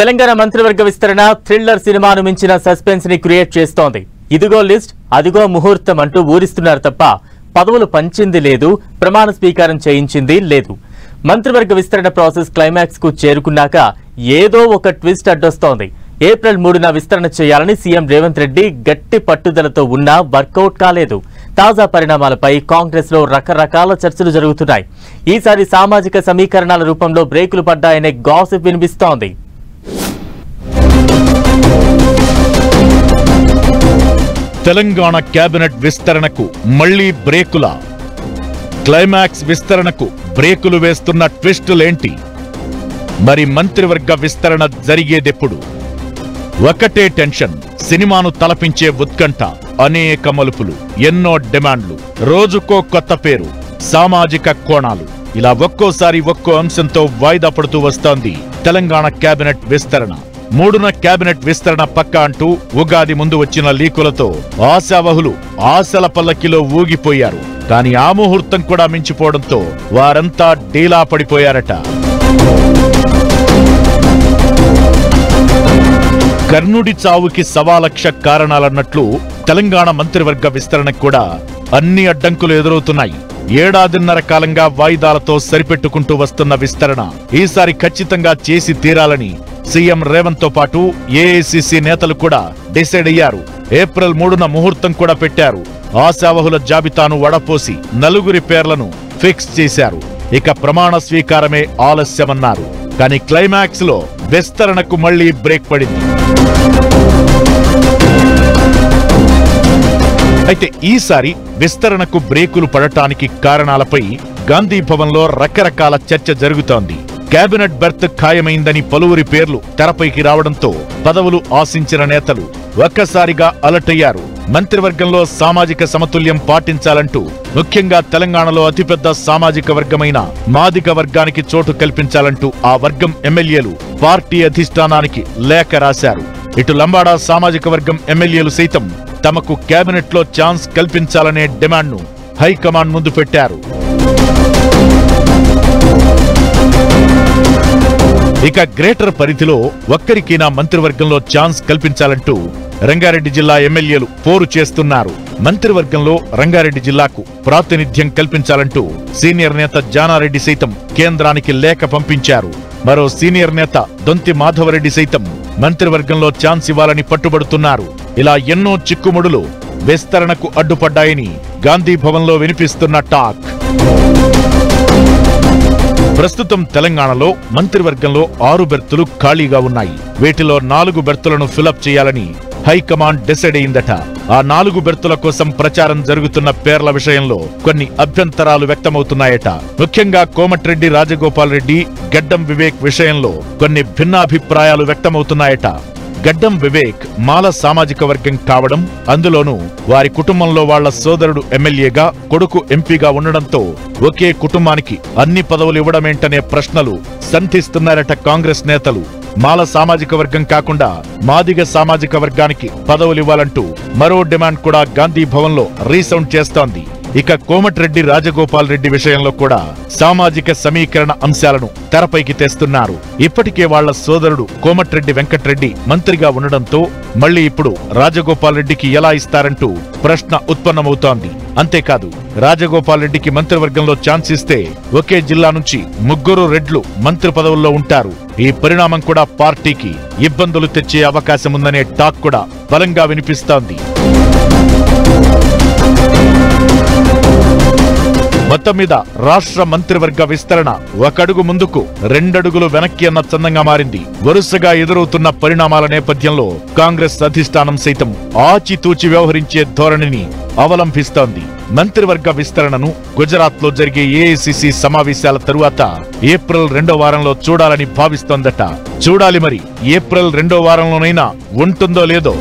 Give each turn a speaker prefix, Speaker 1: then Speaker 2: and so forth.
Speaker 1: తెలంగాణ మంత్రివర్గ విస్తరణ థ్రిల్లర్ సినిమాను మించిన సస్పెన్స్ ని క్రియేట్ చేస్తోంది. ఇదిగో లిస్ట్, అదిగో ముహూర్తం అంటూ ఊరిస్తున్నారు తప్ప పదవులు పంచింది లేదు, ప్రమాణ స్వీకారం చేయించింది లేదు. మంత్రివర్గ విస్తరణ ప్రాసెస్ క్లైమాక్స్ కు చేరుకున్నాక ఏదో ఒక ట్విస్ట్ అడ్డొస్తోంది. ఏప్రిల్ 3న విస్తరణ చేయాలని సీఎం రేవంత్ రెడ్డి గట్టి పట్టుదలతో ఉన్నా వర్కౌట్ కాలేదు. తాజా పరిణామాలపై కాంగ్రెస్ లో రకరకాల చర్చలు జరుగుతున్నాయి. ఈసారి సామాజిక సమీకరణాల రూపంలో బ్రేకులు పడ్డాయనే గాసిప్ వినిపిస్తోంది.
Speaker 2: తెలంగాణ కేబినెట్ విస్తరణకు మళ్లీ బ్రేకుల. క్లైమాక్స్ విస్తరణకు బ్రేకులు వేస్తున్న ట్విస్టులేంటి? మరి మంత్రివర్గ విస్తరణ జరిగేదెప్పుడు? ఒకటే టెన్షన్, సినిమాను తలపించే ఉత్కంఠ, అనేక మలుపులు, ఎన్నో డిమాండ్లు, రోజుకో కొత్త పేరు, సామాజిక కోణాలు, ఇలా ఒక్కోసారి ఒక్కో అంశంతో వాయిదా పడుతూ వస్తోంది తెలంగాణ కేబినెట్ విస్తరణ. 3న కేబినెట్ విస్తరణ పక్క అంటూ ఉగాది ముందు వచ్చిన లీకులతో ఆశావహులు ఆశల పల్లకిలో ఊగిపోయారు. కానీ ఆ ముహూర్తం కూడా మించిపోవడంతో వారంతా డీలా పడిపోయారట. కర్ణుడి చావుకి 1,00,000 కారణాలన్నట్లు తెలంగాణ మంత్రివర్గ విస్తరణకు కూడా అన్ని అడ్డంకులు ఎదురవుతున్నాయి. ఏడాదిన్నర కాలంగా వాయిదాలతో సరిపెట్టుకుంటూ వస్తున్న విస్తరణ ఈసారి ఖచ్చితంగా చేసి తీరాలని సీఎం రేవంత్ తో పాటు ఏఐసీసీ నేతలు కూడా డిసైడ్ అయ్యారు. ఏప్రిల్ 3న ముహూర్తం కూడా పెట్టారు. ఆశావహుల జాబితాను వడపోసి 4 పేర్లను ఫిక్స్ చేశారు. ఇక ప్రమాణ స్వీకారమే ఆలస్యమన్నారు. కానీ క్లైమాక్స్ లో విస్తరణకు మళ్లీ బ్రేక్ పడింది. అయితే ఈసారి విస్తరణకు బ్రేకులు పడటానికి కారణాలపై గాంధీ భవన్ లో రకరకాల చర్చ జరుగుతోంది. కేబినెట్ బెర్త్ ఖాయమైందని పలువురి పేర్లు తెరపైకి రావడంతో పదవులు ఆశించిన నేతలు ఒక్కసారిగా అలర్ట్ అయ్యారు. మంత్రివర్గంలో సామాజిక సమతుల్యం పాటించాలంటూ ముఖ్యంగా తెలంగాణలో అతిపెద్ద సామాజిక వర్గమైన మాదిగ వర్గానికి చోటు కల్పించాలంటూ ఆ వర్గం ఎమ్మెల్యేలు పార్టీ అధిష్టానానికి లేఖ రాశారు. ఇటు లంబాడా సామాజిక వర్గం ఎమ్మెల్యేలు సైతం తమకు కేబినెట్ లో ఛాన్స్ కల్పించాలనే డిమాండ్ను హైకమాండ్ ముందు పెట్టారు. ఇక గ్రేటర్ పరిధిలో ఒక్కరికైనా మంత్రివర్గంలో ఛాన్స్ కల్పించాలంటూ రంగారెడ్డి జిల్లా ఎమ్మెల్యేలు పోరు చేస్తున్నారు. మంత్రివర్గంలో రంగారెడ్డి జిల్లాకు ప్రాతినిధ్యం కల్పించాలంటూ సీనియర్ నేత జానారెడ్డి సైతం కేంద్రానికి లేఖ పంపించారు. మరో సీనియర్ నేత దొంతి మాధవరెడ్డి సైతం మంత్రివర్గంలో ఛాన్స్ ఇవ్వాలని పట్టుబడుతున్నారు. ఇలా ఎన్నో చిక్కుముడులు విస్తరణకు అడ్డుపడ్డాయని గాంధీ భవన్ లో వినిపిస్తున్న టాక్. ప్రస్తుతం తెలంగాణలో మంత్రివర్గంలో 6 బెర్తులు ఖాళీగా ఉన్నాయి. వీటిలో 4 బెర్తులను ఫిలప్ చేయాలని హైకమాండ్ డిసైడ్ అయిందట. ఆ 4 బెర్తుల కోసం ప్రచారం జరుగుతున్న పేర్ల విషయంలో కొన్ని అభ్యంతరాలు వ్యక్తమవుతున్నాయట. ముఖ్యంగా కోమటిరెడ్డి రాజగోపాల్ రెడ్డి, గడ్డం వివేక్ విషయంలో కొన్ని భిన్నాభిప్రాయాలు వ్యక్తమవుతున్నాయట. గడ్డం వివేక్ మాల సామాజిక వర్గం కావడం, అందులోనూ వారి కుటుంబంలో వాళ్ల సోదరుడు ఎమ్మెల్యేగా, కొడుకు ఎంపీగా ఉండడంతో ఒకే కుటుంబానికి అన్ని పదవులు ఇవ్వడమేంటనే ప్రశ్నలు సంధిస్తున్నారట కాంగ్రెస్ నేతలు. మాల సామాజిక వర్గం కాకుండా మాదిగ సామాజిక వర్గానికి పదవులివ్వాలంటూ మరో డిమాండ్ కూడా గాంధీ భవన్ లో రీసౌండ్ చేస్తోంది. ఇక కోమటిరెడ్డి రాజగోపాల్ రెడ్డి విషయంలో కూడా సామాజిక సమీకరణ అంశాలను తెరపైకి తెస్తున్నారు. ఇప్పటికే వాళ్ల సోదరుడు కోమటిరెడ్డి వెంకటరెడ్డి మంత్రిగా ఉండడంతో మళ్లీ ఇప్పుడు రాజగోపాల్ రెడ్డికి ఎలా ఇస్తారంటూ ప్రశ్న ఉత్పన్నమవుతోంది. అంతేకాదు, రాజగోపాల్ రెడ్డికి మంత్రివర్గంలో ఛాన్స్ ఇస్తే ఒకే జిల్లా నుంచి 3 రెడ్లు మంత్రి పదవుల్లో ఉంటారు. ఈ పరిణామం కూడా పార్టీకి ఇబ్బందులు తెచ్చే అవకాశం ఉందనే టాక్ కూడా బలంగా వినిపిస్తోంది. మొత్తం మీద రాష్ట్ర మంత్రివర్గ విస్తరణ 1 అడుగు ముందుకు 2 అడుగులు వెనక్కి అన్న చందంగా మారింది. వరుసగా ఎదురవుతున్న పరిణామాల నేపథ్యంలో కాంగ్రెస్ అధిష్టానం సైతం ఆచితూచి వ్యవహరించే ధోరణిని అవలంబిస్తోంది. మంత్రివర్గ విస్తరణను గుజరాత్ లో జరిగే ఏఐసీసీ సమావేశాల తరువాత ఏప్రిల్ 2వ వారంలో చూడాలని భావిస్తోందట. చూడాలి మరి ఏప్రిల్ 2వ వారంలోనైనా ఉంటుందో లేదో.